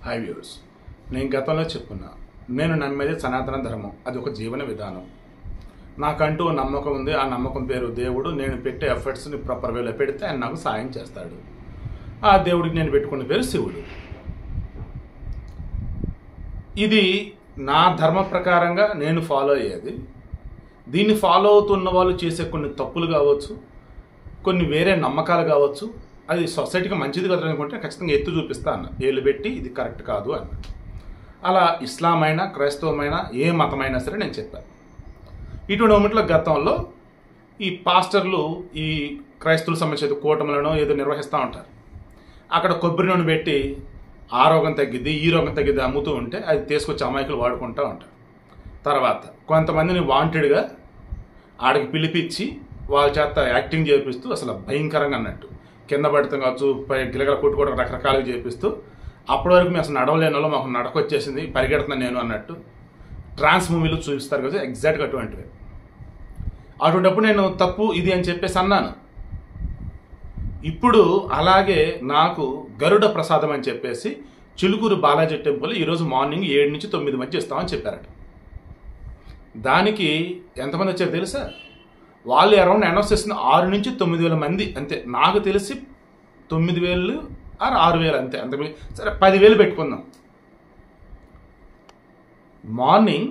High viewers, నేను గతంలో చెప్పుకున్నా, నేను నమ్మేది సనాతన ధర్మం. అది ఒక జీవన విధానం. నాకంటూ నమ్మకం ఉంది. ఆ నమ్మకం పేరు దేవుడు. నేను పెట్టే ఎఫర్ట్స్ని ప్రాపర్ వేలో పెడితే ఆయన నాకు సాయం చేస్తాడు. ఆ దేవుడికి నేను పెట్టుకున్న పేరు శివుడు. ఇది నా ధర్మ ప్రకారంగా నేను ఫాలో అయ్యేది. దీన్ని ఫాలో అవుతున్న వాళ్ళు చేసే కొన్ని తప్పులు కావచ్చు, కొన్ని వేరే నమ్మకాలు కావచ్చు. అది సొసైటీకి మంచిది కదా అనుకుంటే ఖచ్చితంగా ఎత్తు చూపిస్తా అన్న, ఏళ్ళు పెట్టి ఇది కరెక్ట్ కాదు అన్న. అలా ఇస్లాం అయినా క్రైస్తవమైనా ఏ మతమైనా సరే నేను చెప్పాను. ఇటువంటి మూమెంట్లో గతంలో ఈ పాస్టర్లు ఈ క్రైస్తవులకు సంబంధించిన కూటములను ఏదో నిర్వహిస్తూ ఉంటారు. అక్కడ కొబ్బరి నూనె పెట్టి ఆ రోగం తగ్గిద్ది, ఈ రోగం తగ్గిద్ది అమ్ముతూ ఉంటే అది తీసుకొచ్చి అమాయకులు వాడుకుంటూ ఉంటారు. తర్వాత కొంతమందిని వాంటెడ్గా ఆడికి పిలిపించి వాళ్ళ చేత యాక్టింగ్ చేపిస్తూ అసలు భయంకరంగా అన్నట్టు కింద పడుతుంది కావచ్చు, పై గిలగల కొట్టుకోవడం రకరకాలుగా చేపిస్తూ అప్పటి వరకు మేము అసలు నడవలేని వాళ్ళు మాకు నడక వచ్చేసింది, పరిగెడుతున్నాను నేను అన్నట్టు ట్రాన్స్ మూవీలు చూపిస్తారు కదా, ఎగ్జాక్ట్గా అటువంటివి. అటువంటిప్పుడు నేను తప్పు ఇది అని చెప్పేసి అన్నాను. ఇప్పుడు అలాగే నాకు గరుడ ప్రసాదం అని చెప్పేసి చిలుకూరు బాలాజీ టెంపుల్ ఈరోజు మార్నింగ్ 7 నుంచి 9 మధ్య ఇస్తామని చెప్పారట. దానికి ఎంతమంది వచ్చారు తెలుసా? వాళ్ళు అరౌండ్ అనౌన్స్ చేసిన 6 నుంచి 9,000 మంది అంతే. నాకు తెలిసి 9,000 ఆర్ 6,000 అంతే. అంత సరే 10,000 పెట్టుకుందాం. మార్నింగ్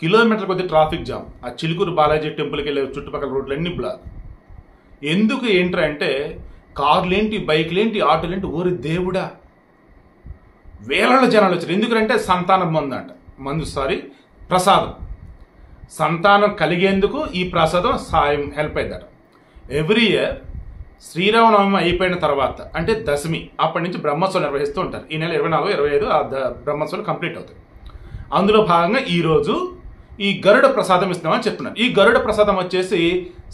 కిలోమీటర్ కొద్ది ట్రాఫిక్ జామ్. ఆ చిలుకూరు బాలాజీ టెంపుల్కి వెళ్ళే చుట్టుపక్కల రోడ్లన్నీ బ్లాక్. ఎందుకు ఏంటంటే కార్లేంటి, బైక్లేంటి, ఆటోలేంటి, ఓరి దేవుడా వేల జనాలు వచ్చారు. ఎందుకంటే సంతానం ప్రసాదం. సంతానం కలిగేందుకు ఈ ప్రసాదం సాయం హెల్ప్ అవుతారు. ఎవ్రీ ఇయర్ శ్రీరామనవమి అయిపోయిన తర్వాత అంటే దశమి అప్పటి నుంచి బ్రహ్మోత్సవం నిర్వహిస్తూ ఉంటారు. ఈ నెల 24, 25 ఆ బ్రహ్మోత్సవాలు కంప్లీట్ అవుతాయి. అందులో భాగంగా ఈరోజు ఈ గరుడ ప్రసాదం ఇస్తున్నామని చెప్తున్నారు. ఈ గరుడ ప్రసాదం వచ్చేసి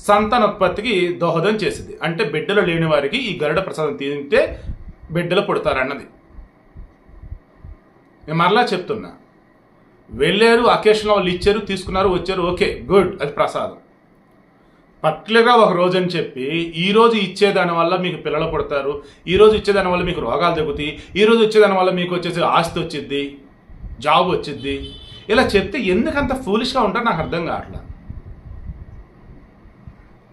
సంతానోత్పత్తికి దోహదం చేసింది. అంటే బిడ్డలు లేని వారికి ఈ గరుడ ప్రసాదం తింటే బిడ్డలు పుడతారన్నది. నేను మరలా చెప్తున్నా, వెళ్ళారు, అకేషన్ వాళ్ళు ఇచ్చారు, తీసుకున్నారు, వచ్చారు, ఓకే గుడ్, అది ప్రసాదం. పర్టికులర్గా ఒక రోజు అని చెప్పి ఈ రోజు ఇచ్చేదాని వల్ల మీకు పిల్లలు పుడతారు, ఈ రోజు ఇచ్చేదాని వల్ల మీకు రోగాలు తగ్గుతాయి, ఈ రోజు ఇచ్చేదాని వల్ల మీకు వచ్చేసి ఆస్తి వచ్చిద్ది, జాబ్ వచ్చిద్ది, ఇలా చెప్తే ఎందుకంత ఫూలిష్గా ఉంటారో నాకు అర్థం కావట్లా.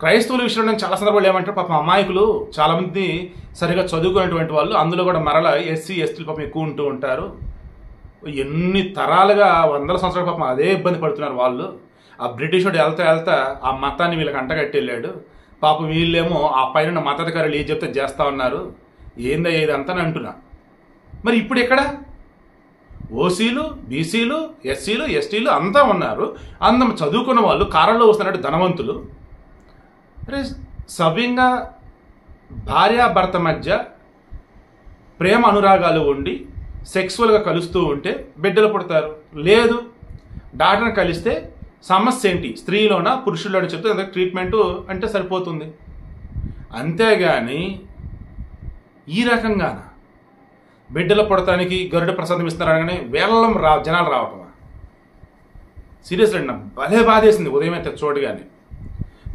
క్రైస్తవుల విషయంలో నేను చాలా సందర్భాలు ఏమంటారు, పాపం అమాయకులు చాలామంది సరిగా చదువుకునేటువంటి వాళ్ళు, అందులో కూడా మరలా ఎస్సీ ఎస్టీలు పాపం ఎక్కువ ఉంటూ ఉంటారు. ఎన్ని తరాలుగా 100 సంవత్సరాల పాపం అదే ఇబ్బంది పడుతున్నారు వాళ్ళు. ఆ బ్రిటిష్ వాడు వెళ్తా ఆ మతాన్ని వీళ్ళకి అంటగట్టి వెళ్ళాడు. పాపం వీళ్ళేమో ఆ పైన మతాధికారులు ఏం చెప్తే చేస్తా ఉన్నారు. ఏందా ఏదంతా అంటున్నా. మరి ఇప్పుడు ఎక్కడ ఓసీలు, బీసీలు, ఎస్సీలు, ఎస్టీలు అంతా ఉన్నారు. అందం చదువుకున్న వాళ్ళు కారంలో వస్తున్నట్టు ధనవంతులు. అరే సవ్యంగా భార్యాభర్త మధ్య ప్రేమ అనురాగాలు ఉండి సెక్సువల్గా కలుస్తూ ఉంటే బిడ్డలు పుడతారు. లేదు, డాక్టర్ని కలిస్తే సమస్య ఏంటి, స్త్రీలోనా పురుషుల్లోనా చెప్తే అందుకు ట్రీట్మెంటు అంటే సరిపోతుంది. అంతేగాని ఈ రకంగానా బిడ్డలు పుడతానికి గరుడ ప్రసాదం ఇస్తున్నారని వేలం జనాలు రావటమా? సీరియస్లీ నా భలే బాధేసింది ఉదయం అయితే చూడగానే.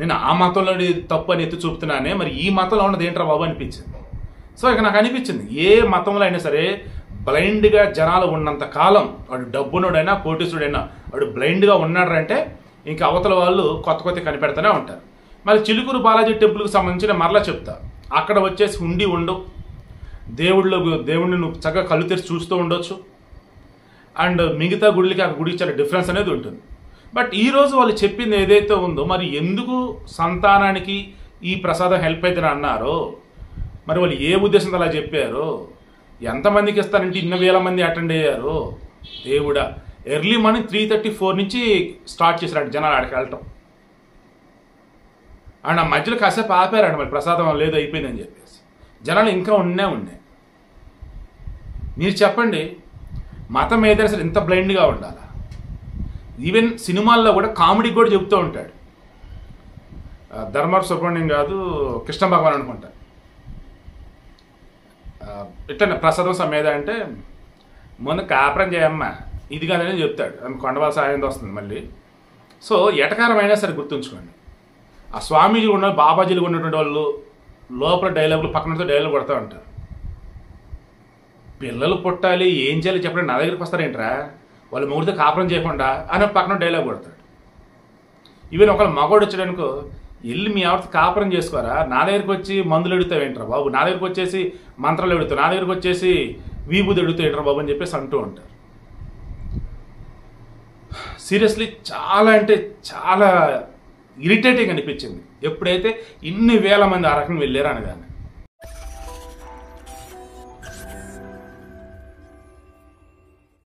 నేను ఆ మతంలో తప్పు అని ఎత్తి చూపుతున్నానే, మరి ఈ మతంలో ఉన్నది ఏంట్రా బాబు అనిపించింది. సో ఇక నాకు అనిపించింది, ఏ మతంలో అయినా సరే బ్లైండ్గా జనాలు ఉన్నంత కాలం, వాడు డబ్బునుడైనా కోటీసుడైనా వాడు బ్లైండ్గా ఉన్నాడంటే ఇంకా అవతల వాళ్ళు కొత్త కనిపెడుతూనే ఉంటారు. మరి చిలుకూరు బాలాజీ టెంపుల్కి సంబంధించిన మరలా చెప్తా, అక్కడ వచ్చేసి హుండీ ఉండవు. దేవుడిని నువ్వు చక్కగా కళ్ళు తెరిచి చూస్తూ ఉండొచ్చు. అండ్ మిగతా గుడికి ఆ గుడికి చాలా డిఫరెన్స్ అనేది ఉంటుంది. బట్ ఈరోజు వాళ్ళు చెప్పింది ఏదైతే ఉందో, మరి ఎందుకు సంతానానికి ఈ ప్రసాదం హెల్ప్ అవుతుందని అన్నారో, మరి వాళ్ళు ఏ ఉద్దేశంతో అలా చెప్పారో, ఎంతమందికి ఇస్తారంటే 2,000 మంది అటెండ్ అయ్యారు. దేవుడా, ఎర్లీ మార్నింగ్ 3:34 నుంచి స్టార్ట్ చేశారంట జనాలు ఆడికి వెళ్ళటం. అండ్ ఆ మధ్యలో కాసేపు ఆపారంట, మరి ప్రసాదం లేదు అయిపోయిందని చెప్పేసి. జనాలు ఇంకా ఉన్నాయి. మీరు చెప్పండి, మతం ఏదైనా సరే ఇంత బ్లైండ్గా ఉండాలా? ఈవెన్ సినిమాల్లో కూడా కామెడీ కూడా చెబుతూ ఉంటాడు. ధర్మార్ సుబ్రహ్మణ్యం కాదు, కృష్ణ భగవాన్ అనుకుంటా, ఇట్లా ప్రసాదం సమేద అంటే ముందు కాపురం చేయమ్మా ఇది కాదని చెప్తాడు. కొండవాళ్ళ సాయం వస్తుంది మళ్ళీ. సో ఎటకారం అయినా సరే గుర్తుంచుకోండి, ఆ స్వామీజీలు ఉన్న బాబాజీలు ఉన్నటువంటి వాళ్ళు లోపల డైలాగులు పక్కనతో డైలాగ్ కొడతా ఉంటారు. పిల్లలు పుట్టాలి ఏం చేయాలి చెప్పండి, నా దగ్గరికి వస్తారేంట్రా వాళ్ళు మొగుడితో కాపురం చేయకుండా అని పక్కన డైలాగ్ కొడతాడు. ఈవెన్ ఒకళ్ళు మగోడు వచ్చాడనుకో, వెళ్ళి మీ ఆవిడతో కాపురం చేసుకోరా, నా దగ్గరికి వచ్చి మందులు అడుగుతావేంట్రా బాబు, నా దగ్గరికి వచ్చేసి మంత్రాలు అడుగుతావు, నా దగ్గరికి వచ్చేసి విభూతి అడుగుతావేంట్రా బాబు అని చెప్పేసి అంటూ ఉంటారు. సీరియస్లీ చాలా అంటే చాలా ఇరిటేటింగ్ అనిపించింది ఎప్పుడైతే ఇన్ని వేల మంది ఆ రకంగా వెళ్ళారు అనగానే.